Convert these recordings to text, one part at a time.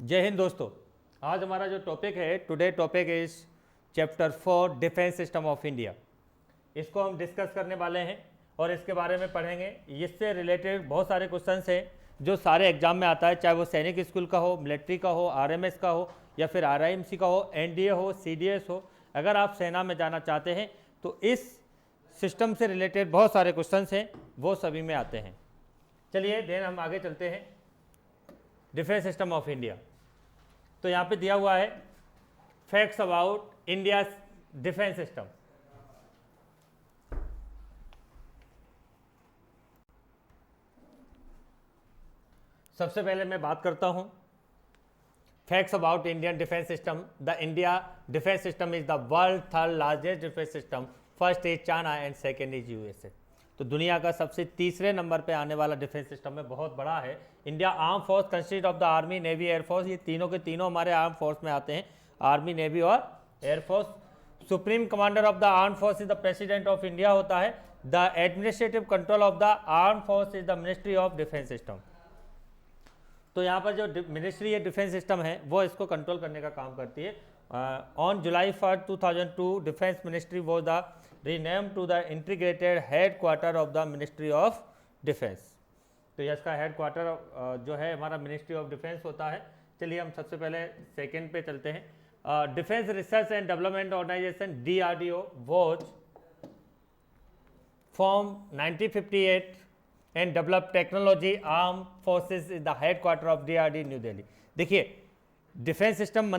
जय हिंद दोस्तों। आज हमारा जो टॉपिक है, today topic is chapter 4 defence system of India. इसको हम डिस्कस करने वाले हैं और इसके बारे में पढ़ेंगे। इससे रिलेटेड बहुत सारे क्वेश्चंस हैं जो सारे एग्जाम में आता है, चाहे वो सैनिक स्कूल का हो, मिलिट्री का हो, आरएमएस का हो या फिर आरआईएमसी का हो, एनडीए हो, सीडीएस हो। अगर आप सेना में जाना चाहते हैं तो इस सिस्टम से रिलेटेड बहुत सारे क्वेश्चंस हैं, वो सभी में आते हैं। चलिए देन हम आगे चलते हैं। डिफेंस सिस्टम ऑफ इंडिया, तो यहाँ पे दिया हुआ है facts about India defence system. सबसे पहले मैं बात करता हूँ facts about Indian defence system. The India defence system is the world third largest defence system. First is China and second is USA. तो दुनिया का सबसे तीसरे नंबर पे आने वाला डिफेंस सिस्टम में बहुत बड़ा है। India arm force consist of the army, navy, air force. ये तीनों के तीनों हमारे आर्म फोर्स में आते हैं, आर्मी, नेवी और air force. Supreme commander of the arm force is the president of India होता है। The administrative control of the arm force is the ministry of defence system. तो यहाँ पर जो मिनिस्ट्री है डिफेंस सिस्टम है वो इसको कंट्रोल करने का काम करती है। On July 1, 2002 defence ministry was the renamed to the integrated headquarter of the Ministry of Defense। तो ये इसका हेडक्वार्टर जो है हमारा मिनिस्ट्री ऑफ डिफेंस होता है। चलिए हम सबसे पहले सेकंड पे चलते हैं। Defence research and development organisation DRDO was form 1958 and develop technology arm forces is the headquarter of DRDO New Delhi. देखिए डिफेंस सिस्टम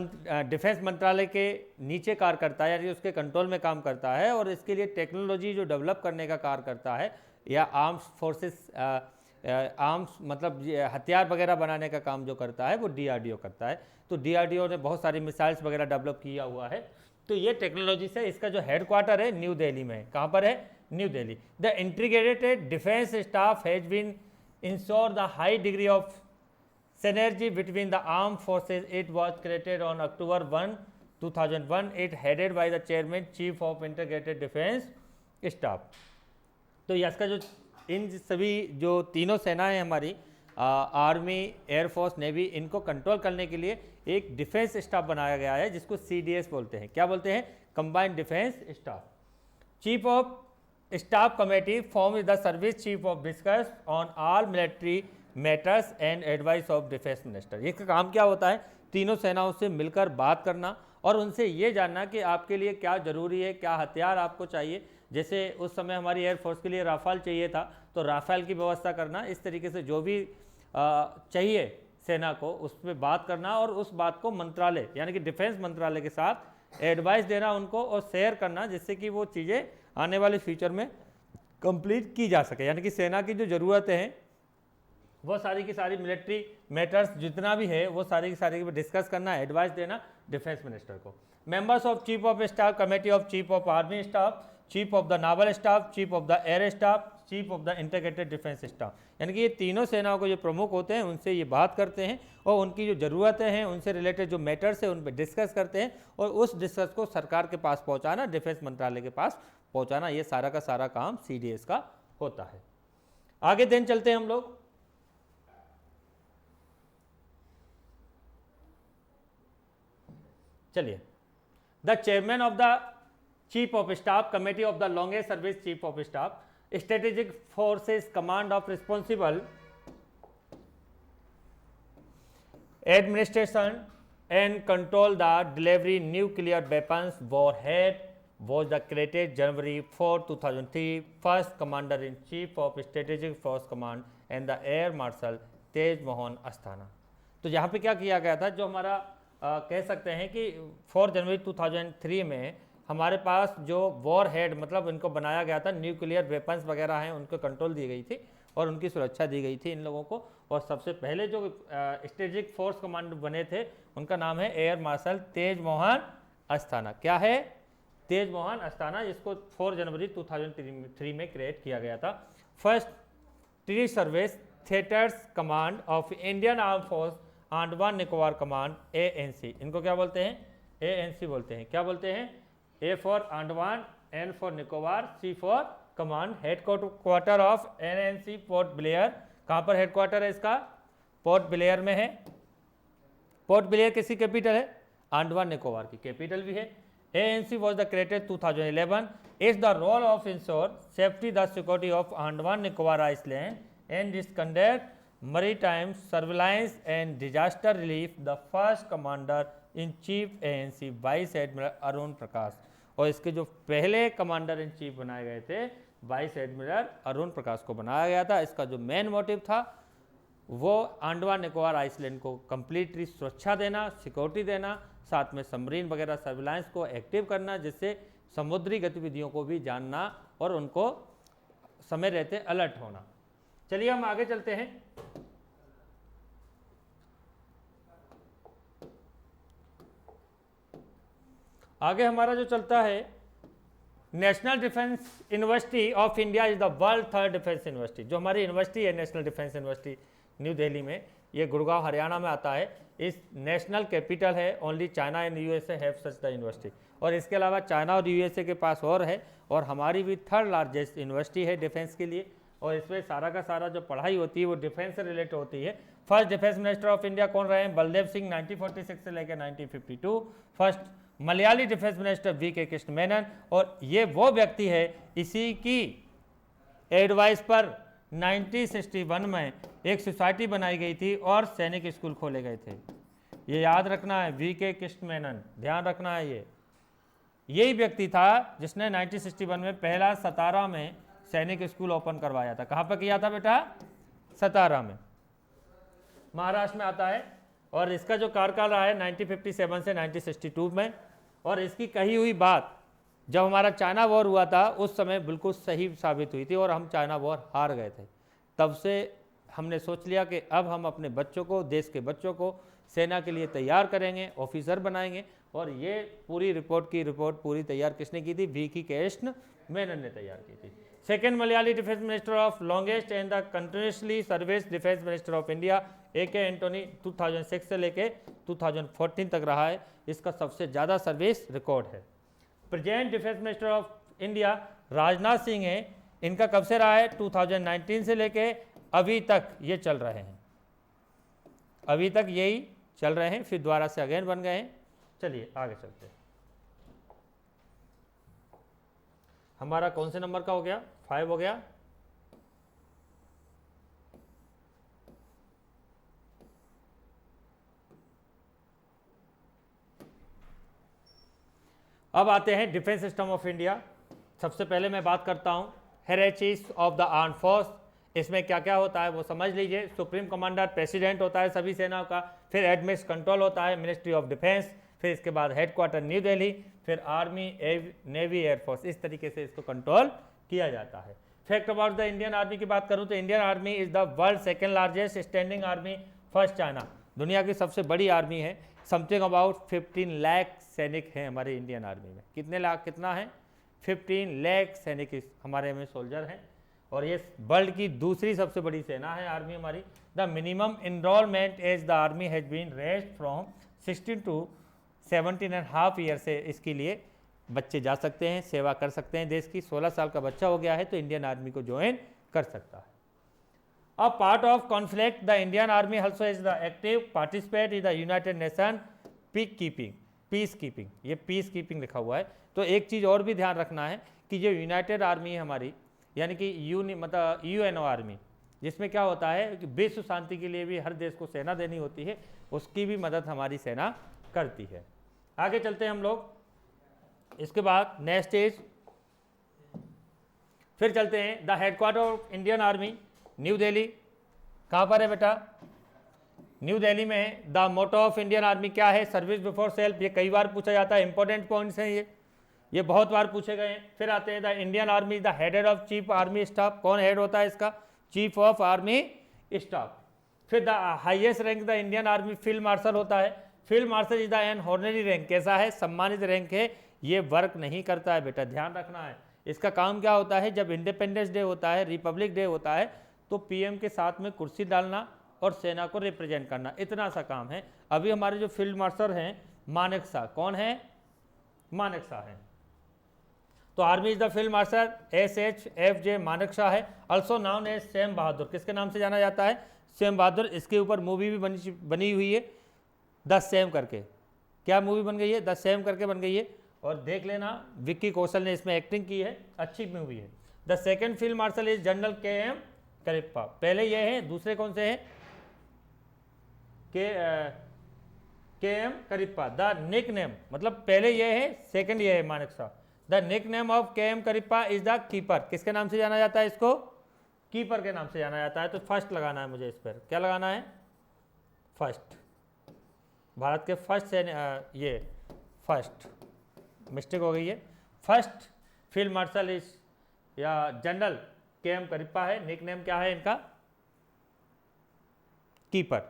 डिफेंस मंत्रालय के नीचे कार्य करता है, यानी उसके कंट्रोल में काम करता है और इसके लिए टेक्नोलॉजी जो डेवलप करने का कार्य करता है या आर्म्स फोर्सेस आर्म्स मतलब हथियार वगैरह बनाने का काम जो करता है वो DRDO करता है। तो DRDO ने बहुत सारी मिसाइल्स वगैरह डेवलप किया हुआ है। तो ये टेक्नोलॉजी से इसका जो हेडक्वार्टर है न्यू दिल्ली में है। कहाँ पर है? New Delhi. The integrated defence staff has been insure the high degree of synergy between the armed forces. It was created on October 1, 2001. It headed by the chairman, chief of integrated defense staff। तो इसका जो इन सभी जो तीनों सेनाएं हमारी army, air force, navy, इनको control करने के लिए एक डिफेंस स्टाफ बनाया गया है जिसको CDS बोलते हैं। क्या बोलते हैं? Combined defence staff. Chief of staff committee form is the service chief of discuss on all military matters and advice of defence minister. ये काम क्या होता है? तीनों सेनाओं से मिलकर बात करना और उनसे ये जानना कि आपके लिए क्या ज़रूरी है, क्या हथियार आपको चाहिए। जैसे उस समय हमारी एयरफोर्स के लिए राफेल चाहिए था, तो राफेल की व्यवस्था करना। इस तरीके से जो भी चाहिए सेना को उस पर बात करना और उस बात को मंत्रालय यानी कि डिफेंस मंत्रालय के साथ एडवाइस देना उनको और शेयर करना, जिससे कि वो चीज़ें आने वाले फ्यूचर में कंप्लीट की जा सके। यानी कि सेना की जो ज़रूरतें हैं वो सारी की सारी मिलिट्री मैटर्स जितना भी है वो सारी की सारी डिस्कस करना, एडवाइस देना डिफेंस मिनिस्टर को। Members of chief of staff committee of chief of army staff, chief of the novel staff, chief of the air staff, chief of the integrated defence staff. यानी कि ये तीनों सेनाओं को जो प्रमुख होते हैं उनसे ये बात करते हैं और उनकी जो ज़रूरतें हैं उनसे रिलेटेड जो मैटर्स है उन पर डिस्कस करते हैं और उस डिस्कस को सरकार के पास पहुँचाना, डिफेंस मंत्रालय के पास पहुँचाना, ये सारा का सारा काम CDS का होता है। आगे दिन चलते हैं हम लोग। चलिए, the chairman of the chief of staff committee of the longest service chief of staff strategic forces command of responsible administration and control the delivery nuclear weapons warhead was the created January 4, 2003 first commander in chief of strategic force command and the air marshal तेज मोहन अस्थाना। तो यहाँ पे क्या किया गया था, जो हमारा कह सकते हैं कि 4 जनवरी 2003 में हमारे पास जो वॉर हेड मतलब इनको बनाया गया था, न्यूक्लियर वेपन्स वगैरह हैं उनको कंट्रोल दी गई थी और उनकी सुरक्षा दी गई थी इन लोगों को। और सबसे पहले जो स्ट्रेटेजिक फोर्स कमांडर बने थे उनका नाम है एयर मार्शल तेज मोहन अस्थाना। क्या है? तेज मोहन अस्थाना, जिसको 4 जनवरी 2003 में क्रिएट किया गया था। First tree service theatres command of Indian arm force Andaman Nicobar command ANC। इनको क्या बोलते हैं? ANC बोलते हैं। क्या बोलते हैं? A for Andaman, N for Nicobar, C for command. Headquarter of NNC port Blair. कहाँ पर हेडक्वार्टर है इसका? पोर्ट ब्लेयर में है। पोर्ट ब्लेयर किसी कैपिटल है, अंडमान निकोबार की कैपिटल भी है। ANC was the created 2011. It's the role of ensure safety the security of Andaman Nicobar Island and is conduct maritime surveillance and disaster relief. The first commander in chief ANC vice admiral Arun Prakash, और इसके जो पहले commander in chief बनाए गए थे vice admiral Arun प्रकाश को बनाया गया था। इसका जो मेन मोटिव था वो अंडमान निकोबार आइसलैंड को कंप्लीटली सुरक्षा देना, सिक्योरिटी देना, साथ में सबमरीन वगैरह सर्विलांस को एक्टिव करना, जिससे समुद्री गतिविधियों को भी जानना और उनको समय रहते अलर्ट होना। चलिए हम आगे चलते हैं। आगे हमारा जो चलता है, national defence university of India is the world third defence university. जो हमारी यूनिवर्सिटी है national defence university new Delhi में, ये गुड़गांव हरियाणा में आता है। इस नेशनल कैपिटल है, only China and USA have such the university, और इसके अलावा चाइना और यूएसए के पास और है, और हमारी भी थर्ड लार्जेस्ट यूनिवर्सिटी है डिफेंस के लिए, और इसमें सारा का सारा जो पढ़ाई होती है वो डिफेंस से रिलेटेड होती है। First defence minister of India कौन रहे हैं? बलदेव सिंह 1946 से लेकर 1952। First Malayali defence minister VK. Krishna Menon, और ये वो व्यक्ति है इसी की एडवाइस पर 1961 में एक सोसाइटी बनाई गई थी और सैनिक स्कूल खोले गए थे। ये याद रखना है, वी.के. कृष्ण मेनन, ध्यान रखना है। ये यही व्यक्ति था जिसने 1961 में पहला सतारा में सैनिक स्कूल ओपन करवाया था। कहाँ पर किया था बेटा? सतारा में, महाराष्ट्र में आता है। और इसका जो कार्यकाल रहा है 1957 से 1962 में, और इसकी कही हुई बात जब हमारा चाइना वॉर हुआ था उस समय बिल्कुल सही साबित हुई थी, और हम चाइना वॉर हार गए थे। तब से हमने सोच लिया कि अब हम अपने बच्चों को, देश के बच्चों को सेना के लिए तैयार करेंगे, ऑफिसर बनाएंगे। और ये पूरी रिपोर्ट पूरी तैयार किसने की थी? वी.के. कृष्ण मेनन ने तैयार की थी। Second Malayali defence minister of longest and the continuously service defence minister of India A.K. Antony 2006 से लेके 2014 तक रहा है। इसका सबसे ज़्यादा सर्विस रिकॉर्ड है। Present defence minister of India Rajnath Singh है। इनका कब से रहा है? 2019 से लेके अभी तक ये चल रहे हैं, अभी तक यही चल रहे हैं, फिर दोबारा से अगेन बन गए हैं। चलिए आगे चलते हैं। हमारा कौन से नंबर का हो गया? 5 हो गया। अब आते हैं डिफेंस सिस्टम ऑफ इंडिया। सबसे पहले मैं बात करता हूं hierarchies of the arm force. इसमें क्या क्या होता है वो समझ लीजिए। सुप्रीम कमांडर प्रेसिडेंट होता है सभी सेनाओं का, फिर एडमिनिस्ट्रेटिव कंट्रोल होता है मिनिस्ट्री ऑफ डिफेंस, फिर इसके बाद हेडक्वार्टर न्यू दिल्ली, फिर आर्मी, नेवी, एयरफोर्स, इस तरीके से इसको कंट्रोल किया जाता है। Fact about the Indian army की बात करूं तो Indian Army is the world second largest standing army, first China. दुनिया की सबसे बड़ी आर्मी है। समथिंग अबाउट 15 लाख सैनिक हैं हमारे इंडियन आर्मी में। कितने लाख? कितना है? 15 लाख सैनिक हमारे में सोल्जर हैं, और ये वर्ल्ड की दूसरी सबसे बड़ी सेना है आर्मी हमारी। The minimum enrolment age the army has been raised from 16 to 17.5 year से इसके लिए बच्चे जा सकते हैं, सेवा कर सकते हैं देश की। 16 साल का बच्चा हो गया है तो इंडियन आर्मी को ज्वाइन कर सकता है। A part of conflict, the Indian Army also is the active participate in the United Nations peacekeeping। ये peacekeeping लिखा हुआ है। तो एक चीज़ और भी ध्यान रखना है कि जो यूनाइटेड आर्मी है हमारी, यानी कि मतलब UNO आर्मी, जिसमें क्या होता है कि विश्व शांति के लिए भी हर देश को सेना देनी होती है, उसकी भी मदद हमारी सेना करती है। आगे चलते हैं हम लोग। इसके बाद नेक्स्ट स्टेज फिर चलते हैं। The headquarter of Indian army New Delhi. कहाँ पर है बेटा? न्यू दिल्ली में है। The motto of Indian army क्या है? Service before self. ये कई बार पूछा जाता है, इंपॉर्टेंट पॉइंट्स हैं ये बहुत बार पूछे गए हैं। फिर आते हैं the Indian army the headed of chief army staff. कौन हेड होता है इसका? Chief of army staff. फिर the highest rank the Indian Army field marshal होता है। Field marshal is the an honorary rank. कैसा है? सम्मानित रैंक है। ये वर्क नहीं करता है बेटा, ध्यान रखना है। इसका काम क्या होता है? जब इंडिपेंडेंस डे होता है, रिपब्लिक डे होता है, तो पीएम के साथ में कुर्सी डालना और सेना को रिप्रेजेंट करना, इतना सा काम है। अभी हमारे जो फील्ड मार्शल हैं मानेकशॉ, कौन है? मानेकशॉ है। तो army is the field marshal SHFJ Manekshaw है। ऑल्सो नाउन एज सैम बहादुर। किसके नाम से जाना जाता है? सैम बहादुर। इसके ऊपर मूवी भी बनी हुई है, द सेम करके, क्या मूवी बन गई है, द सेम करके बन गई है, और देख लेना विक्की कौशल ने इसमें एक्टिंग की है, अच्छी मूवी है। The second field marshal is general KM Cariappa. पहले ये है, दूसरे कौन से हैं, KM Cariappa. The nickname, मतलब पहले ये है, सेकंड ये है Manekshaw. The nickname of KM Cariappa is the keeper. किसके नाम से जाना जाता है इसको, कीपर के नाम से जाना जाता है। तो फर्स्ट लगाना है मुझे इस पर, क्या लगाना है, फर्स्ट। भारत के फर्स्ट ये फर्स्ट, मिस्टेक हो गई है, फर्स्ट फील्ड मार्शल इज या जनरल KM करिप्पा है। निक नेम क्या है इनका, कीपर।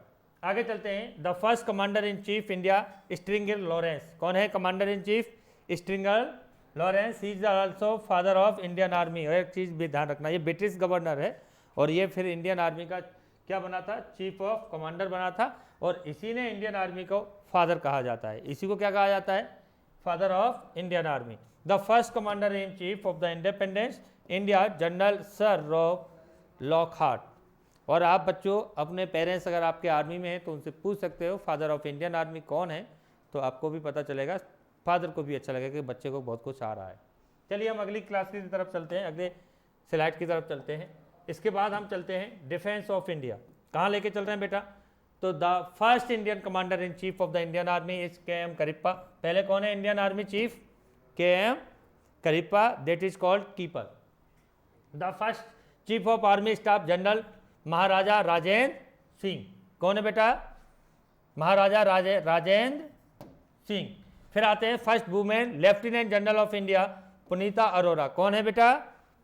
आगे चलते हैं। The first commander in chief India stringer Lawrence. कौन है commander in chief, stringer Lawrence. Is also father of Indian army. और एक चीज़ भी ध्यान रखना, ये ब्रिटिश गवर्नर है और ये फिर इंडियन आर्मी का क्या बना था, चीफ ऑफ कमांडर बना था, और इसी ने इंडियन आर्मी को फादर कहा जाता है। इसी को क्या कहा जाता है, father of Indian army. The first commander in chief of the independence India general sir Rob Lockhart. और आप बच्चों अपने पेरेंट्स अगर आपके आर्मी में हैं तो उनसे पूछ सकते हो फादर ऑफ इंडियन आर्मी कौन है, तो आपको भी पता चलेगा, फादर को भी अच्छा लगेगा कि बच्चे को बहुत कुछ आ रहा है। चलिए हम अगली क्लास की तरफ चलते हैं, अगले स्लाइड की तरफ चलते हैं। इसके बाद हम चलते हैं डिफेंस ऑफ इंडिया। कहाँ लेके चल रहे हैं बेटा, तो the first Indian commander in chief of the Indian Army is KM Cariappa. पहले कौन है Indian Army chief, KM Cariappa, that is called keeper. The first chief of army staff general Maharaja Rajendra Singh. कौन है बेटा, महाराजा राजेंद्र सिंह। फिर आते हैं first women lieutenant general of India Punita Arora. कौन है बेटा,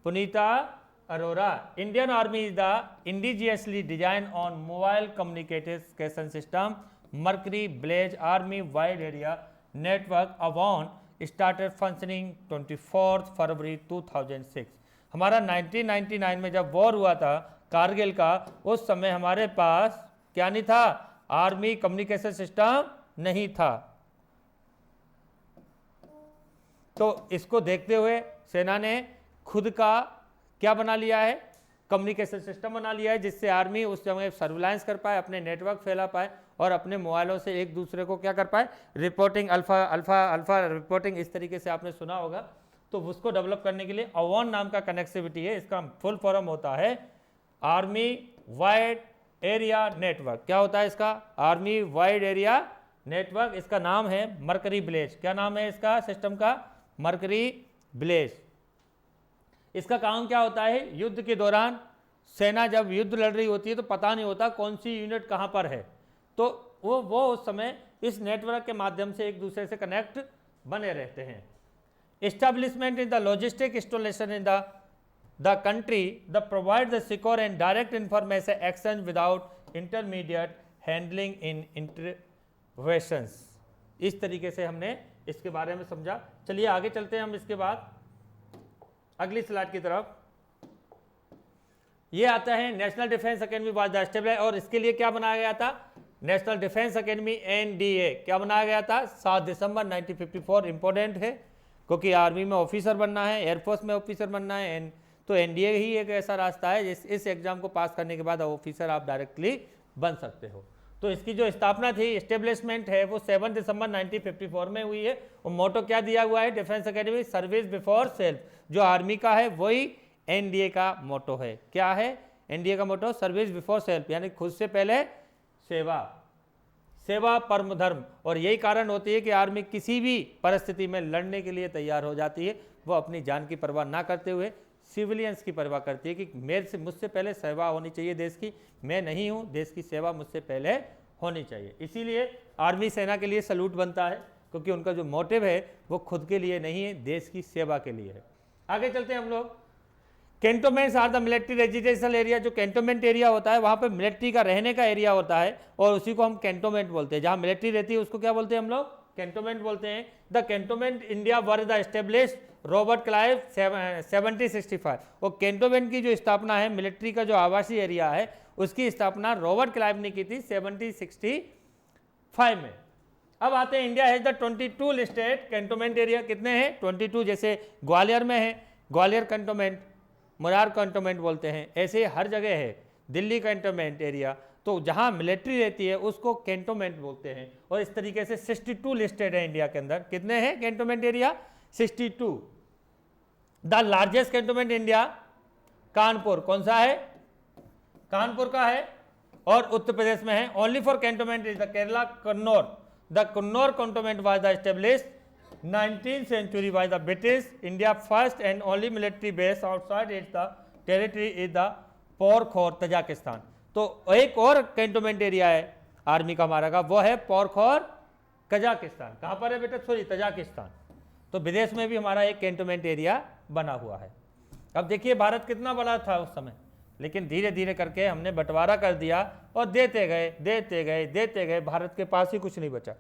Punita Arora. Indian Army is the indigenously design on mobile communication system mercury blaze army wide area network अवॉन स्टार्टेड फंक्शनिंग 24 फरवरी 2006। हमारा 1999 में जब वॉर हुआ था कारगिल का, उस समय हमारे पास क्या नहीं था, आर्मी कम्युनिकेशन सिस्टम नहीं था। तो इसको देखते हुए सेना ने खुद का क्या बना लिया है, कम्युनिकेशन सिस्टम बना लिया है, जिससे आर्मी उस समय सर्विलांस कर पाए, अपने नेटवर्क फैला पाए और अपने मोबाइलों से एक दूसरे को क्या कर पाए, reporting, alpha alpha alpha reporting, इस तरीके से आपने सुना होगा। तो उसको डेवलप करने के लिए अवॉन नाम का कनेक्टिविटी है, इसका फुल फॉर्म होता है आर्मी वाइड एरिया नेटवर्क। क्या होता है इसका, आर्मी वाइड एरिया नेटवर्क। इसका नाम है मर्करी ब्लेज। क्या नाम है इसका सिस्टम का, मर्करी ब्लेज। इसका काम क्या होता है, युद्ध के दौरान सेना जब युद्ध लड़ रही होती है तो पता नहीं होता कौन सी यूनिट कहाँ पर है, तो वो उस समय इस नेटवर्क के माध्यम से एक दूसरे से कनेक्ट बने रहते हैं। Establishment in the logistic installation in the country the provide the secure and direct information exchange without intermediate handling in interventions. इस तरीके से हमने इसके बारे में समझा। चलिए आगे चलते हैं हम इसके बाद अगली स्लाइड की तरफ। ये आता है national defence academy was the established, और इसके लिए क्या बनाया गया था, नेशनल डिफेंस अकेडमी NDA। क्या बनाया गया था, 7 दिसंबर 1954। इंपॉर्टेंट है क्योंकि आर्मी में ऑफिसर बनना है, एयरफोर्स में ऑफिसर बनना है, तो NDA ही एक ऐसा रास्ता है इस एग्जाम को पास करने के बाद ऑफिसर आप डायरेक्टली बन सकते हो। तो इसकी जो स्थापना थी, एस्टेब्लिशमेंट है, वो 7 दिसंबर 1954 में हुई है। और मोटो क्या दिया हुआ है, defence academy service before self. जो आर्मी का है वही NDA का मोटो है। क्या है NDA का मोटो, सर्विस बिफोर सेल्फ, यानी खुद से पहले सेवा, सेवा परम धर्म। और यही कारण होती है कि आर्मी किसी भी परिस्थिति में लड़ने के लिए तैयार हो जाती है। वो अपनी जान की परवाह ना करते हुए सिविलियंस की परवाह करती है कि मुझसे पहले सेवा होनी चाहिए देश की, मैं नहीं हूँ, देश की सेवा मुझसे पहले होनी चाहिए। इसीलिए आर्मी सेना के लिए सैल्यूट बनता है, क्योंकि उनका जो मोटिव है वो खुद के लिए नहीं है, देश की सेवा के लिए है। आगे चलते हैं हम लोग। Cantonments are the military residential area. जो कैंटोनमेंट एरिया होता है वहाँ पे मिलिट्री का रहने का एरिया होता है और उसी को हम कैंटोनमेंट बोलते हैं। जहाँ मिलिट्री रहती है उसको क्या बोलते हैं हम लोग, कैंटोनमेंट बोलते हैं। The cantonment India were the established Robert Clive 1765। और कैंटोनमेंट की जो स्थापना है, मिलिट्री का जो आवासीय एरिया है, उसकी स्थापना रॉबर्ट क्लाइव ने की थी 1765 में। अब आते हैं, India has the 22 listed cantonment area. कितने हैं, 22। जैसे ग्वालियर में है ग्वालियर कैंटोनमेंट, मुरार कैंटोनमेंट बोलते हैं, ऐसे हर जगह है। दिल्ली कैंटोनमेंट एरिया, तो जहां मिलिट्री रहती है उसको कैंटोनमेंट बोलते हैं। और इस तरीके से 62 लिस्टेड है इंडिया के अंदर। कितने हैं cantonment area? 62। The largest cantonment India Kanpur, कौन सा है? कानपुर का है और उत्तर प्रदेश में है। Only for cantonment is the Kerala Kannur. The Kannur cantonment was the established 19th century by the British India. First and only military base outside its the territory is the Farkhor, Tajikistan. तो एक और कैंटोनमेंट एरिया है army का हमारा का, वो है पोरखोर Kazakhstan. कहाँ पर है बेटा? Sorry, Tajikistan. तो विदेश में भी हमारा एक कैंटोनमेंट एरिया बना हुआ है। अब देखिए भारत कितना बड़ा था उस समय, लेकिन धीरे धीरे करके हमने बंटवारा कर दिया और देते गए देते गए देते गए, भारत के पास ही कुछ नहीं बचा।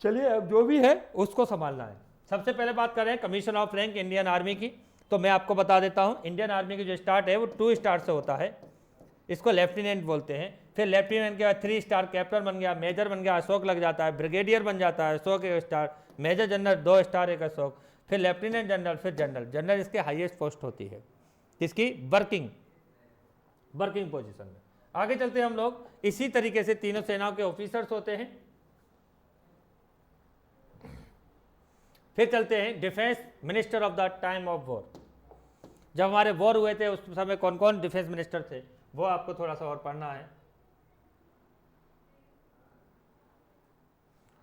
चलिए अब जो भी है उसको संभालना है। सबसे पहले बात कर रहे हैं commission of rank Indian army की। तो मैं आपको बता देता हूं, इंडियन आर्मी की जो स्टार्ट है वो 2 स्टार से होता है, इसको लेफ्टिनेंट बोलते हैं। फिर लेफ्टिनेंट के बाद 3 स्टार कैप्टन बन गया, मेजर बन गया, अशोक लग जाता है, ब्रिगेडियर बन जाता है, Ashok 1 star, major general 2 star 1 Ashok, फिर लेफ्टिनेंट जनरल, फिर जनरल। जनरल इसके हाईएस्ट पोस्ट होती है, इसकी वर्किंग पोजीशन में। आगे चलते हैं हम लोग। इसी तरीके से तीनों सेनाओं के ऑफिसर्स होते हैं। फिर चलते हैं defence minister of the time of war. जब हमारे वॉर हुए थे उस समय कौन कौन डिफेंस मिनिस्टर थे वो आपको थोड़ा सा और पढ़ना है।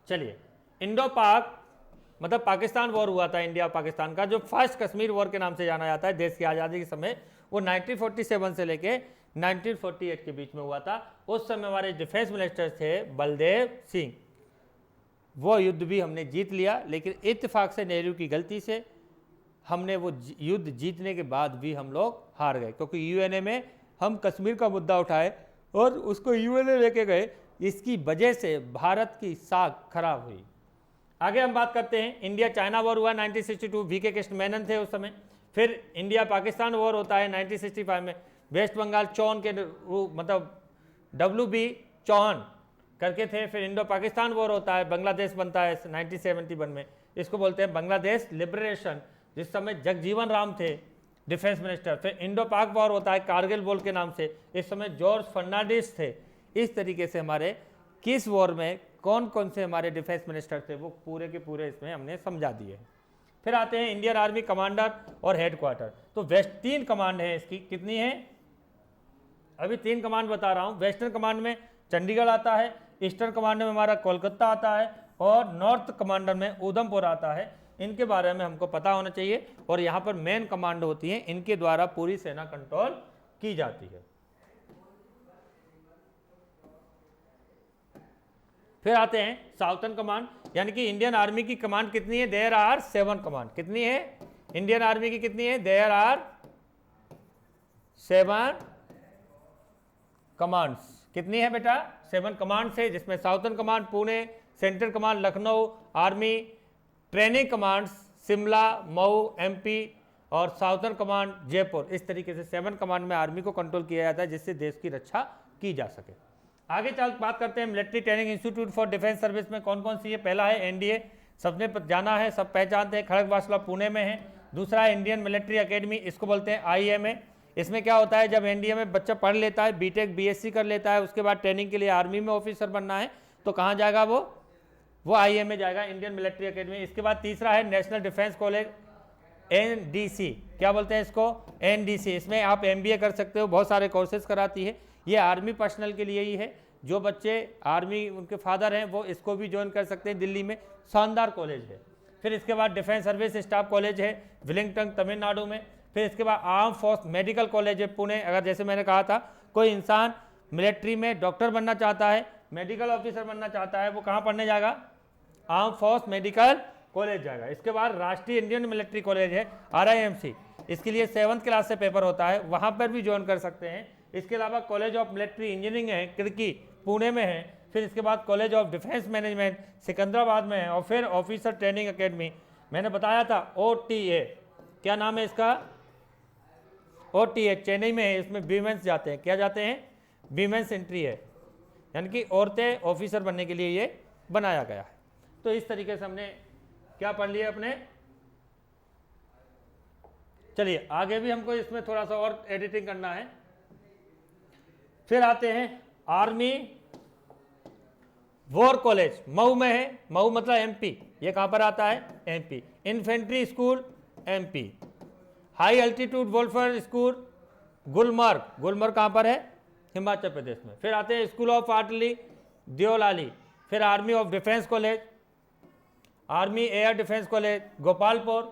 चलिए, इंडो पाक मतलब पाकिस्तान वॉर हुआ था इंडिया और पाकिस्तान का, जो फर्स्ट कश्मीर वॉर के नाम से जाना जाता है देश की आज़ादी के समय, वो 1947 से लेके 1948 के बीच में हुआ था। उस समय हमारे डिफेंस मिनिस्टर थे बलदेव सिंह। वो युद्ध भी हमने जीत लिया, लेकिन इत्तेफाक से नेहरू की गलती से हमने वो युद्ध जीतने के बाद भी हम लोग हार गए, क्योंकि यूएनए में हम कश्मीर का मुद्दा उठाए और उसको यूएनए लेके गए। इसकी वजह से भारत की साख खराब हुई। आगे हम बात करते हैं, इंडिया चाइना वॉर हुआ 1962, वीके कृष्ण मेनन थे उस समय। फिर इंडिया पाकिस्तान वॉर होता है 1965 में, वेस्ट बंगाल चौहान के मतलब WB चौहान करके थे। फिर इंडो पाकिस्तान वॉर होता है, बांग्लादेश बनता है 1971 में, इसको बोलते हैं बांग्लादेश लिबरेशन, जिस समय जगजीवन राम थे डिफेंस मिनिस्टर। फिर इंडो पाक वॉर होता है कारगिल वॉर के नाम से, इस समय जॉर्ज फर्नांडिस थे। इस तरीके से हमारे किस वॉर में कौन कौन से हमारे डिफेंस मिनिस्टर थे वो पूरे के पूरे इसमें हमने समझा दिए। फिर आते हैं इंडियन आर्मी कमांडर और हेडक्वार्टर। तो वेस्ट 3 कमांड है इसकी, कितनी है? अभी 3 कमांड बता रहा हूँ। वेस्टर्न कमांड में चंडीगढ़ आता है, ईस्टर्न कमांडर में हमारा कोलकाता आता है और नॉर्थ कमांडर में उधमपुर आता है। इनके बारे में हमको पता होना चाहिए। और यहाँ पर मेन कमांड होती है, इनके द्वारा पूरी सेना कंट्रोल की जाती है। फिर आते हैं साउथर्न कमांड, यानी कि इंडियन आर्मी की कमांड कितनी है? There are 7 command. कितनी है इंडियन आर्मी की? कितनी है? There are 7 commands. कितनी है बेटा? 7 कमांड्स है, जिसमें southern command Pune, central command Lucknow, army training commands Shimla, Mhow, MP और साउथर्न कमांड जयपुर। इस तरीके से 7 कमांड में आर्मी को कंट्रोल किया जाता है, जिससे देश की रक्षा की जा सके। आगे चल बात करते हैं military training institute for defence service में कौन कौन सी है। पहला है NDA, सबने जाना है, सब पहचानते हैं, खड़गवासला पुणे में है। दूसरा है इंडियन मिलिट्री एकेडमी, इसको बोलते हैं IMA। इसमें क्या होता है, जब NDA में बच्चा पढ़ लेता है, BTech BSc कर लेता है, उसके बाद ट्रेनिंग के लिए आर्मी में ऑफिसर बनना है, तो कहाँ जाएगा वो IMA जाएगा, इंडियन मिलिट्री एकेडमी। इसके बाद तीसरा है नेशनल डिफेंस कॉलेज NDC, क्या बोलते हैं इसको? NDC। इसमें आप MBA कर सकते हो, बहुत सारे कोर्सेज कराती है। ये आर्मी पर्सनल के लिए ही है, जो बच्चे आर्मी उनके फादर हैं वो इसको भी ज्वाइन कर सकते हैं। दिल्ली में शानदार कॉलेज है। फिर इसके बाद डिफेंस सर्विस स्टाफ कॉलेज है विलिंगटन तमिलनाडु में। फिर इसके बाद आर्म फोर्स मेडिकल कॉलेज है पुणे। अगर जैसे मैंने कहा था कोई इंसान मिलिट्री में डॉक्टर बनना चाहता है, मेडिकल ऑफिसर बनना चाहता है, वो कहाँ पढ़ने जाएगा? आर्म फोर्स मेडिकल कॉलेज जाएगा। इसके बाद राष्ट्रीय इंडियन मिलिट्री कॉलेज है RIMC, इसके लिए 7th क्लास से पेपर होता है, वहाँ पर भी ज्वाइन कर सकते हैं। इसके अलावा कॉलेज ऑफ मिलिट्री इंजीनियरिंग है खिड़की पुणे में है। फिर इसके बाद college of defence management Secunderabad में है। और फिर ऑफिसर ट्रेनिंग एकेडमी मैंने बताया था OTA, क्या नाम है इसका? OTA चेन्नई में है। इसमें वीमेंस जाते हैं, क्या जाते हैं? वीमेंस एंट्री है, यानी कि औरतें ऑफिसर बनने के लिए ये बनाया गया है। तो इस तरीके से हमने क्या पढ़ लिया अपने। चलिए आगे भी हमको इसमें थोड़ा सा और एडिटिंग करना है। फिर आते हैं आर्मी वॉर कॉलेज, मऊ में है, मऊ मतलब एमपी, ये कहां पर आता है, MP. Infantry school MP. High altitude warfare school Gulmarg, Gulmarg कहां पर है, हिमाचल प्रदेश में। फिर आते हैं स्कूल ऑफ आर्टिलरी देओलाली। फिर army of defence college, army air defence college Gopalpur.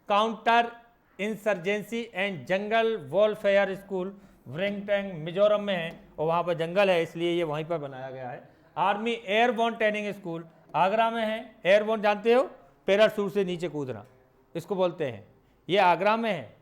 Counter insurgency and jungle warfare school Vairengte Mizoram में है, और वहाँ पर जंगल है इसलिए ये वहीं पर बनाया गया है। Army airborne training school Agra में है। एयरबोर्न जानते हो, पैराशूट से नीचे कूदना, इसको बोलते हैं, ये आगरा में है।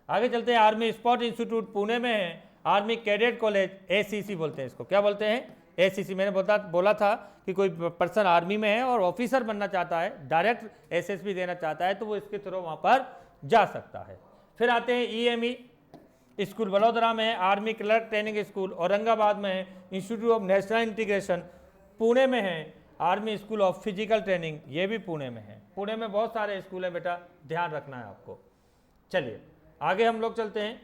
आगे चलते हैं, आर्मी स्पोर्ट इंस्टीट्यूट पुणे में है। आर्मी कैडेट कॉलेज एसीसी बोलते हैं इसको, क्या बोलते हैं, एसीसी। मैंने बोला था कि कोई पर्सन आर्मी में है और ऑफिसर बनना चाहता है, डायरेक्ट एसएसबी देना चाहता है, तो वो इसके थ्रू वहाँ पर जा सकता है। फिर आते हैं ईएमई स्कूल वडोदरा में है। Army clerk training school Aurangabad में है। Institute of national integration Pune में है। Army school of physical training ये भी पुणे में है। पुणे में बहुत सारे स्कूल हैं बेटा, ध्यान रखना है आपको। चलिए आगे हम लोग चलते हैं।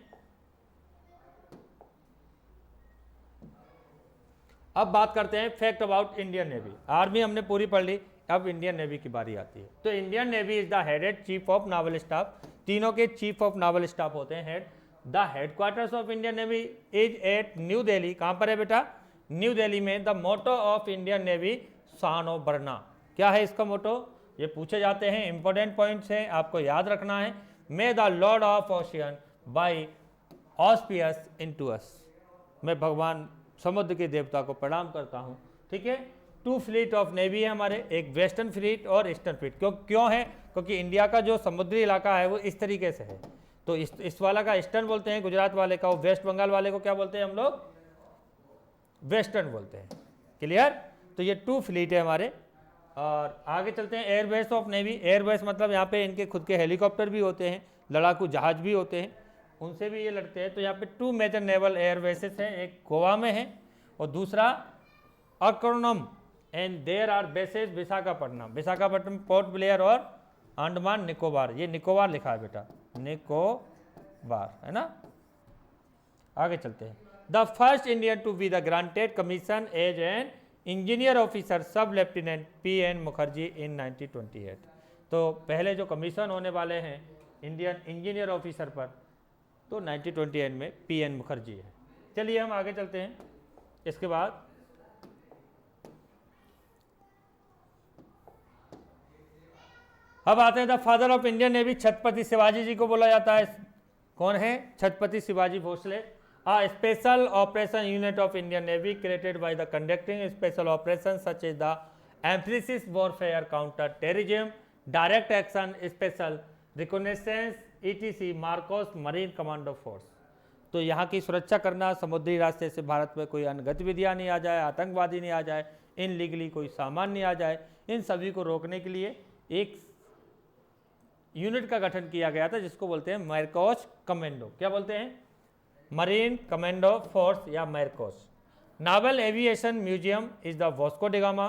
अब बात करते हैं fact about Indian navy. Army हमने पूरी पढ़ ली, अब इंडियन नेवी की बारी आती है। तो Indian navy is the headed chief of naval staff, तीनों के चीफ ऑफ नावल स्टाफ होते हैं head. The headquarters of Indian navy is at New Delhi, कहां पर है बेटा, न्यू दिल्ली में। The motto of Indian navy शान ऑफ बरना, क्या है इसका मोटो, ये पूछे जाते हैं, इंपॉर्टेंट पॉइंट्स हैं, आपको याद रखना है। मे the Lord of ocean by auspicious into अस, मैं भगवान समुद्र के देवता को प्रणाम करता हूँ, ठीक है। टू फ्लीट ऑफ नेवी है हमारे, एक वेस्टर्न फ्लीट और ईस्टर्न फ्लीट। क्यों है, क्योंकि इंडिया का जो समुद्री इलाका है वो इस तरीके से है, तो इस वाला का ईस्टर्न बोलते हैं, गुजरात वाले का, वेस्ट बंगाल वाले को क्या बोलते हैं हम लोग, वेस्टर्न बोलते हैं। क्लियर, तो ये टू फ्लीट है हमारे। और आगे चलते हैं, एयरबेस ऑफ नेवी। एयरबेस मतलब यहाँ पे इनके खुद के हेलीकॉप्टर भी होते हैं, लड़ाकू जहाज भी होते हैं, उनसे भी ये लड़ते हैं। तो यहाँ पे टू मेजर नेवल एयरबेसेस हैं, एक गोवा में है और दूसरा अकरनम, and there are bases Visakhapatnam, Visakhapatnam, Port Blair और अंडमान निकोबार। ये निकोबार लिखा है बेटा, निकोबार है ना। आगे चलते हैं, the first Indian to be the granted commission as an engineer officer sub lieutenant P N Mukherjee in 1928। तो पहले जो कमीशन होने वाले हैं इंडियन इंजीनियर ऑफिसर पर, तो 1928 में पीएन मुखर्जी है। चलिए हम आगे चलते हैं। इसके बाद अब आते हैं the father of Indian Navy, Chhatrapati Shivaji ji को बोला जाता है। कौन है, Chhatrapati Shivaji Bhosale. A special operation unit of Indian Navy created by the conducting special operations such as the amphibious warfare, counter terrorism, direct action, special reconnaissance, etc. Marcos marine commando force. तो यहाँ की सुरक्षा करना, समुद्री रास्ते से भारत में कोई अन्य गतिविधियाँ नहीं आ जाए, आतंकवादी नहीं आ जाए, इनलीगली कोई सामान नहीं आ जाए, इन सभी को रोकने के लिए एक यूनिट का गठन किया गया था जिसको बोलते हैं मार्कोस कमांडो। क्या बोलते हैं, मरीन कमांडो फोर्स या MARCOS. Naval aviation museum is the Vasco da Gama,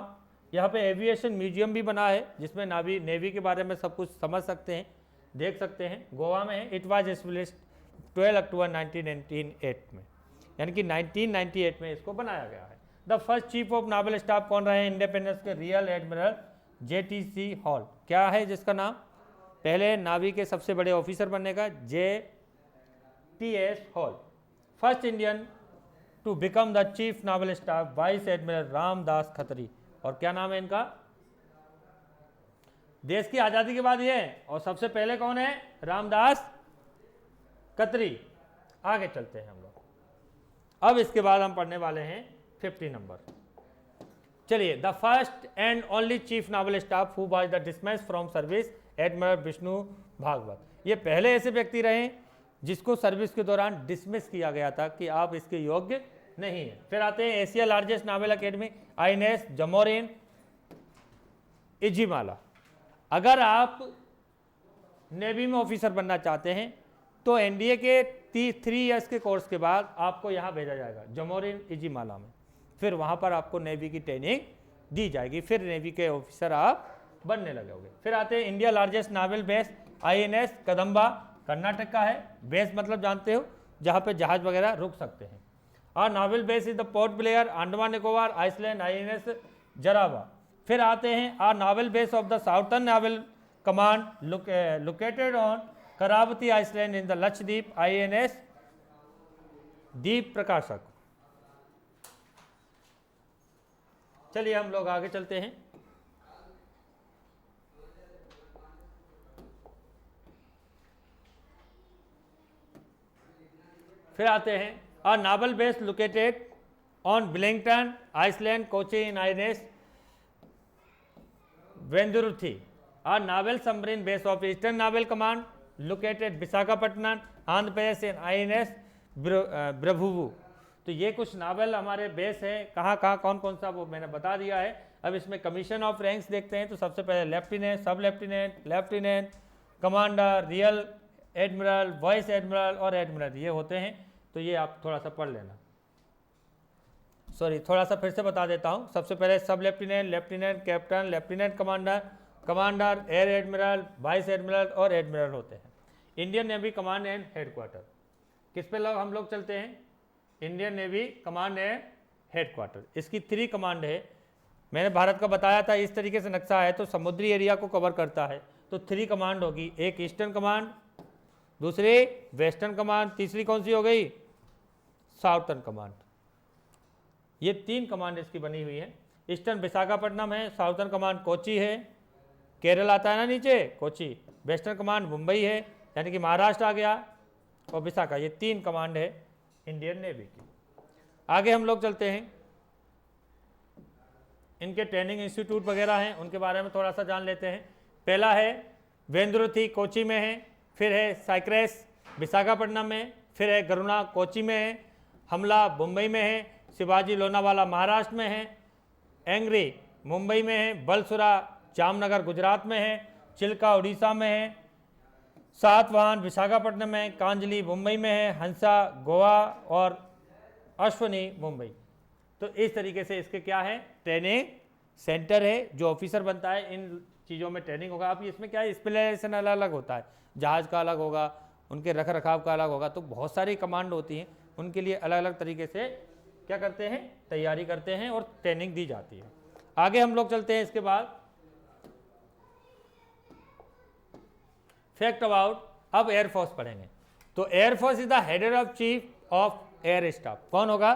यहाँ पे एविएशन म्यूजियम भी बना है जिसमें नेवी के बारे में सब कुछ समझ सकते हैं, देख सकते हैं। गोवा में है। इट वाज एस्टैब्लिश्ड 12 अक्टूबर 1998 में, यानी कि 1998 में इसको बनाया गया है। The first chief of naval staff कौन रहे इंडिपेंडेंस के, रियल एडमिरल JTC हॉल। क्या है जिसका नाम, पहले नावी के सबसे बड़े ऑफिसर बनने का, JTS hall. First Indian to become the chief naval staff vice admiral Ramdas Khatri. और क्या नाम है इनका, देश की आजादी के बाद ये, और सबसे पहले कौन है, रामदास खत्री। आगे चलते हैं हम लोग। अब इसके बाद हम पढ़ने वाले हैं 50 नंबर। चलिए, the first and only chief naval staff who was the dismissed from service admiral Vishnu Bhagwat. ये पहले ऐसे व्यक्ति रहे जिसको सर्विस के दौरान डिसमिस किया गया था कि आप इसके योग्य नहीं है। फिर आते हैं Asia largest naval academy, INS Zamorin Ezhimala. अगर आप नेवी में ऑफिसर बनना चाहते हैं तो NDA के 3 इयर्स के कोर्स के बाद आपको यहाँ भेजा जाएगा जमोरिन इजिमाला में, फिर वहाँ पर आपको नेवी की ट्रेनिंग दी जाएगी, फिर नेवी के ऑफिसर आप बनने लगोगे। फिर आते हैं India largest novel base, INS Kadamba, Karnataka का है। बेस मतलब जानते हो जहाँ पे जहाज वगैरह रुक सकते हैं। Are naval base is the Port Blair, Andaman Nicobar, island, INS Jarawa. फिर आते हैं are naval base of the southern naval command located on Kavaratti island in the Lakshadweep, INS Deep Prakashak. चलिए हम लोग आगे चलते हैं। फिर आते हैं are naval base located on Willingdon island, Kochi in INS Venduruthy. Are naval submarine base of eastern naval command located Visakhapatnam, Andhra Pradesh in INS ब्रभुवु। तो ये कुछ नावल हमारे बेस हैं, कहाँ कहाँ कौन कौन सा वो मैंने बता दिया है। अब इसमें कमीशन ऑफ रैंक्स देखते हैं। तो सबसे पहले लेफ्टिनेंट, सब lieutenant, lieutenant, commander, real admiral, vice admiral और एडमिरल, ये होते हैं। तो ये आप थोड़ा सा पढ़ लेना। सॉरी, थोड़ा सा फिर से बता देता हूँ। सबसे पहले सब lieutenant, lieutenant captain, lieutenant commander, commander, air admiral, vice admiral और एडमिरल होते हैं। Indian navy command and headquarter, किस पे हम लोग चलते हैं? Indian navy command and headquarter. इसकी 3 कमांड है। मैंने भारत का बताया था, इस तरीके से नक्शा है तो समुद्री एरिया को कवर करता है। तो 3 कमांड होगी, एक ईस्टर्न कमांड, दूसरी वेस्टर्न कमांड, तीसरी कौन सी हो गई? Southern command. ये 3 कमांड इसकी बनी हुई है। ईस्टर्न विशाखापट्टनम है, साउथर्न कमांड कोची है, केरल आता है ना नीचे, कोची। वेस्टर्न कमांड मुंबई है, यानी कि महाराष्ट्र आ गया, और विशाखा। ये 3 कमांड है इंडियन नेवी की। आगे हम लोग चलते हैं, इनके ट्रेनिंग इंस्टीट्यूट वगैरह हैं, उनके बारे में थोड़ा सा जान लेते हैं। पहला है वेंद्रुथी, कोची में है। फिर है साइक्रेस, विशाखापट्टनम में। फिर है गरुणा, कोची में है। हमला मुंबई में है। शिवाजी लोनावाला महाराष्ट्र में है। एंग्री मुंबई में है। बलसुरा जामनगर गुजरात में है। चिल्का उड़ीसा में है। सातवाहन विशाखापट्टनम में। कांजली मुंबई में है। हंसा गोवा और अश्वनी मुंबई। तो इस तरीके से इसके क्या है, ट्रेनिंग सेंटर है। जो ऑफिसर बनता है इन चीज़ों में ट्रेनिंग होगा। अब इसमें क्या है, स्पेशलाइजेशन अलग अलग होता है, जहाज़ का अलग होगा, उनके रख रखाव का अलग होगा। तो बहुत सारी कमांड होती हैं, उनके लिए अलग अलग तरीके से क्या करते हैं, तैयारी करते हैं और ट्रेनिंग दी जाती है। आगे हम लोग चलते हैं। इसके बाद फैक्ट अबाउट, अब एयरफोर्स पढ़ेंगे। तो air force is the header of chief of air staff. कौन होगा?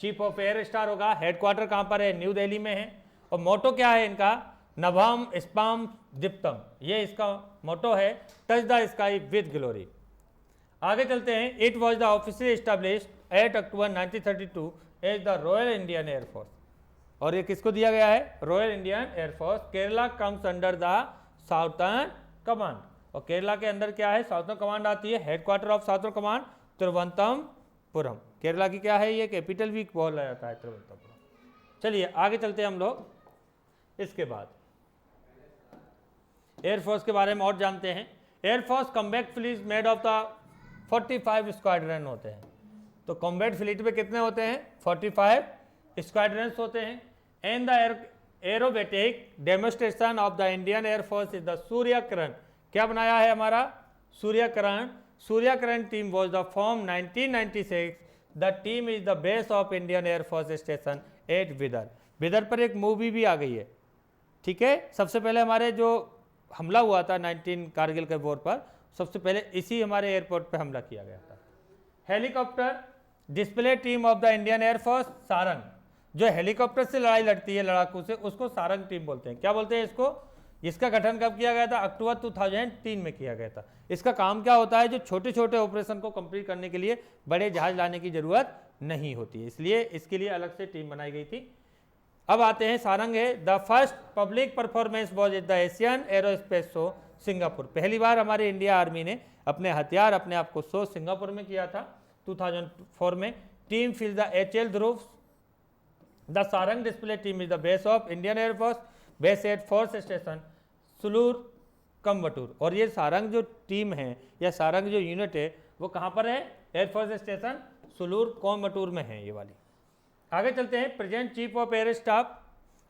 चीफ ऑफ एयर स्टाफ होगा। हेडक्वार्टर कहाँ पर है? न्यू दिल्ली में है। और मोटो क्या है इनका? नभम स्पाम दीप्तम, ये इसका मोटो है। Touch the sky with glory. आगे चलते हैं। It was the officially established 8 October 1932 as the royal Indian air force. और ये किसको दिया गया है? Royal Indian air force. Kerala comes under the southern command. और केरला के अंदर क्या है? साउथर्न कमांड आती है। Headquarter of southern command Thiruvananthapuram. Kerala की क्या है? ये कैपिटल भी बोला जाता है, तिरुवनंतपुरम। चलिए आगे चलते हैं हम लोग। इसके बाद एयरफोर्स के बारे में और जानते हैं। Air force combat fleet made of the 45 squadron होते हैं। तो कॉम्बैट फ्लीट में कितने होते हैं? 45 स्क्वाड्रंस होते हैं। And the aerobatic demonstration of the Indian air force is the Suryakiran. क्या बनाया है हमारा? Suryakiran. Suryakiran team was the form 1996। The team is the base of Indian air force station at Bidar. Bidar पर एक मूवी भी आ गई है, ठीक है। सबसे पहले हमारे जो हमला हुआ था 19 कारगिल के वॉर पर, सबसे पहले इसी हमारे एयरपोर्ट पर हमला किया गया था। Helicopter display team of the Indian air force Sarang. जो हेलीकॉप्टर से लड़ाई लड़ती है लड़ाकू से, उसको सारंग टीम बोलते हैं। क्या बोलते हैं इसको? इसका गठन कब किया गया था? अक्टूबर 2003 में किया गया था। इसका काम क्या होता है? जो छोटे छोटे ऑपरेशन को कंप्लीट करने के लिए बड़े जहाज लाने की जरूरत नहीं होती है, इसलिए इसके लिए अलग से टीम बनाई गई थी। अब आते हैं सारंग है। The first public performance was at the Asian aerospace show Singapore. पहली बार हमारे इंडिया आर्मी ने अपने हथियार अपने आप को शो सिंगापुर में किया था 2004 में। Team fill the HL Dhruv. The Sarang display team is the base of Indian air force base at force station Sulur Coimbatore. और ये सारंग जो टीम है या सारंग जो यूनिट है वो कहाँ पर है? एयरफोर्स स्टेशन सुलूर कोयम्बटूर में है ये वाली। आगे चलते हैं। Present chief of air staff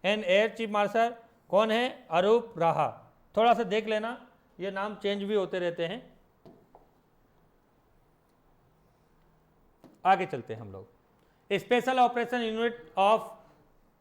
and air chief marshal कौन है? अरूप राहा। थोड़ा सा देख लेना, ये नाम चेंज भी होते रहते हैं। आगे चलते हैं हम लोग। Special operation unit of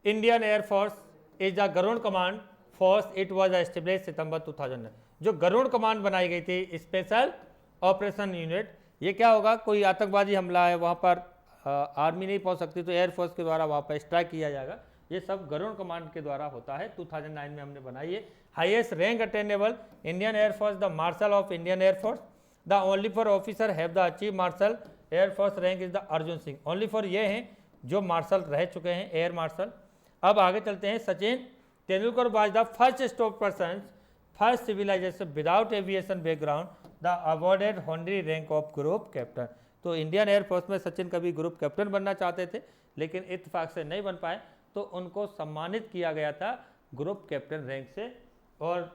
Indian air force is the Garud command force, it was establish September 2009। जो गरुड़ कमांड बनाई गई थी स्पेशल ऑपरेशन यूनिट, ये क्या होगा, कोई आतंकवादी हमला है वहाँ पर आर्मी नहीं पहुँच सकती तो एयरफोर्स के द्वारा वहाँ पर स्ट्राइक किया जाएगा, ये सब गरुड़ कमांड के द्वारा होता है। 2009 में हमने बनाई है। Highest rank attainable Indian air force the marshal of Indian air force, the only four officer have the achieve marshal air force rank is the Arjan Singh. Only four ये हैं जो मार्शल रह चुके हैं, एयर मार्शल। अब आगे चलते हैं। Sachin Tendulkar was the first stop person, first civilisation without aviation background the awarded honorary rank of group captain. तो इंडियन एयरफोर्स में सचिन कभी ग्रुप कैप्टन बनना चाहते थे लेकिन इत्तेफाक से नहीं बन पाए, तो उनको सम्मानित किया गया था ग्रुप कैप्टन रैंक से। और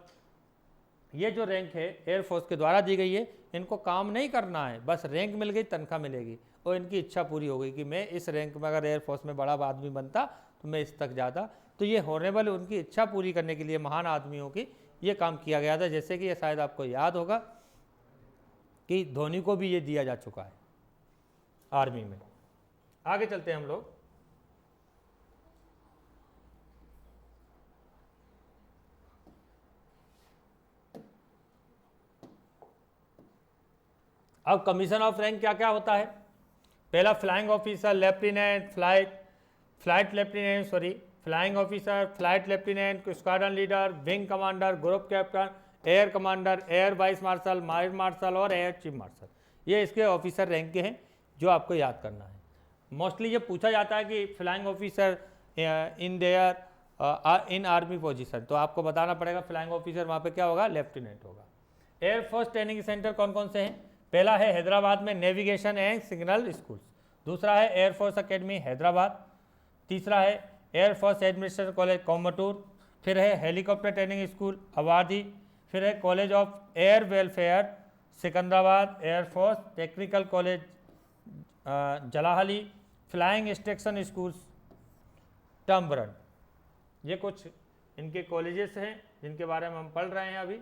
ये जो रैंक है एयरफोर्स के द्वारा दी गई है, इनको काम नहीं करना है, बस रैंक मिल गई, तनख्वाह मिलेगी, और इनकी इच्छा पूरी हो गई कि मैं इस रैंक में अगर एयरफोर्स में बड़ा आदमी बनता तो मैं इस तक जाता। तो ये हॉनरेबल उनकी इच्छा पूरी करने के लिए महान आदमियों की ये काम किया गया था। जैसे कि ये शायद आपको याद होगा कि धोनी को भी ये दिया जा चुका है आर्मी में। आगे चलते हैं हम लोग। अब कमीशन ऑफ रैंक क्या क्या होता है। पहला flying officer, lieutenant, flight lieutenant, flying officer, flight lieutenant, squadron leader, wing commander, group captain, air commander, air vice marshal, मायर मार्शल और एयर चीफ मार्शल। ये इसके ऑफिसर रैंक के हैं जो आपको याद करना है। मोस्टली ये पूछा जाता है कि flying officer in army position, तो आपको बताना पड़ेगा फ्लाइंग ऑफिसर वहाँ पे क्या होगा, लेफ्टिनेंट होगा। एयरफोर्स ट्रेनिंग सेंटर कौन कौन से हैं। पहला है हैदराबाद में नेविगेशन एंड सिग्नल स्कूल, दूसरा है एयरफोर्स एकेडमी हैदराबाद, तीसरा है एयरफोर्स एडमिनिस्ट्रेशन कॉलेज कोयम्बटूर, फिर है हेलीकॉप्टर ट्रेनिंग स्कूल अवाधी, फिर है college of air welfare Secunderabad, air force technical college Jalahalli, flying instruction schools Tambaram. ये कुछ इनके कॉलेजेस हैं जिनके बारे में हम पढ़ रहे हैं अभी।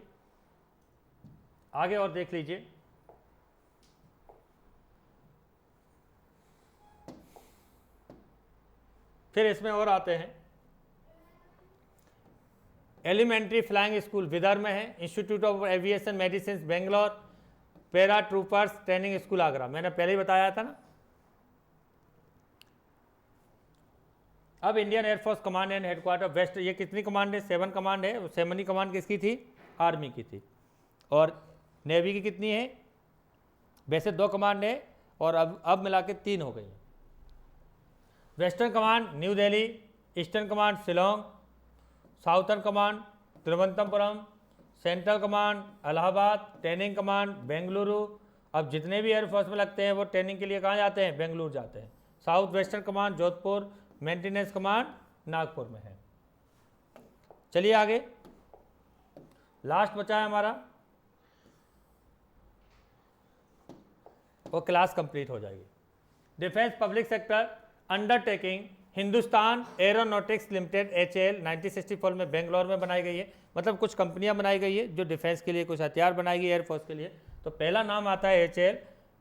आगे और देख लीजिए। फिर इसमें और आते हैं। एलिमेंट्री फ्लाइंग स्कूल विदर्भ में है, institute of aviation medicine Bangalore, paratroopers training school Agra, मैंने पहले ही बताया था ना। अब Indian air force command and headquarter west, ये कितनी कमांड है, 7 कमांड है। 7 कमांड किसकी थी, आर्मी की थी। और नेवी की कितनी है, वैसे 2 कमांड है और अब मिला के 3 हो गई। Western command new Delhi, eastern command Shillong, southern command Thiruvananthapuram, central command Allahabad, training command Bengaluru. अब जितने भी एयरफोर्स में लगते हैं वो ट्रेनिंग के लिए कहाँ जाते हैं, बेंगलुरु जाते हैं। South western command Jodhpur, maintenance command Nagpur में है। चलिए आगे, लास्ट बचा है हमारा, वो क्लास कंप्लीट हो जाएगी। Defence public sector undertaking Hindustan aeronautics limited HAL 1964 में बेंगलोर में बनाई गई है। मतलब कुछ कंपनियां बनाई गई है जो डिफेंस के लिए कुछ हथियार बनाएगी एयरफोर्स के लिए। तो पहला नाम आता है HAL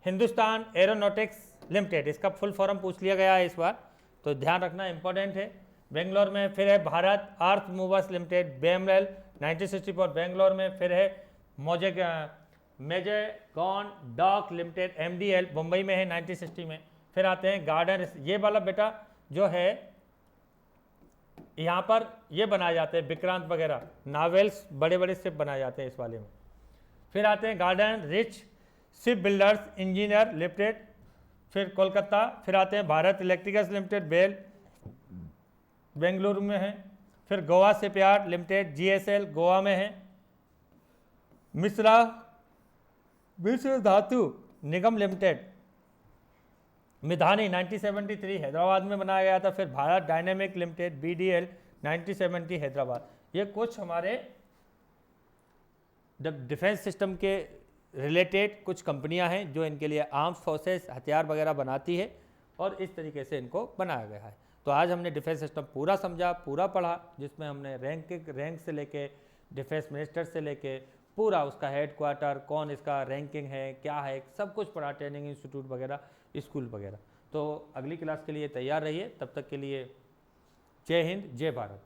हिंदुस्तान एरोनॉटिक्स लिमिटेड, इसका फुल फॉर्म पूछ लिया गया है इस बार, तो ध्यान रखना इंपॉर्टेंट है। बेंगलोर में फिर है भारत अर्थ मूवर्स लिमिटेड BML 1964 बेंगलोर में, फिर है मेजेगॉन डॉक लिमिटेड MDL मुंबई में है 1960 में। फिर आते हैं गार्डन, ये वाला बेटा जो है यहाँ पर ये बनाए जाते हैं विक्रांत वगैरह नावेल्स, बड़े बड़े शिप बनाए जाते हैं इस वाले में। फिर आते हैं garden reach shipbuilders engineer limited, फिर कोलकाता। फिर आते हैं Bharat electricals limited BEL Bengaluru में है। फिर Goa shipyard limited GSL Goa में है। मिश्र धातु निगम लिमिटेड मिधानी 1973 हैदराबाद में बनाया गया था। फिर Bharat dynamic limited BDL 1970 Hyderabad. ये कुछ हमारे डिफेंस सिस्टम के रिलेटेड कुछ कंपनियां हैं जो इनके लिए आर्म्ड फोर्सेस हथियार वगैरह बनाती है और इस तरीके से इनको बनाया गया है। तो आज हमने डिफेंस सिस्टम पूरा समझा, पूरा पढ़ा, जिसमें हमने रैंक से लेके डिफेंस मिनिस्टर से लेके पूरा उसका हेडक्वार्टर, कौन इसका रैंकिंग है, क्या है, सब कुछ पढ़ा, ट्रेनिंग इंस्टीट्यूट वगैरह, स्कूल वगैरह। तो अगली क्लास के लिए तैयार रहिए, तब तक के लिए जय हिंद, जय भारत।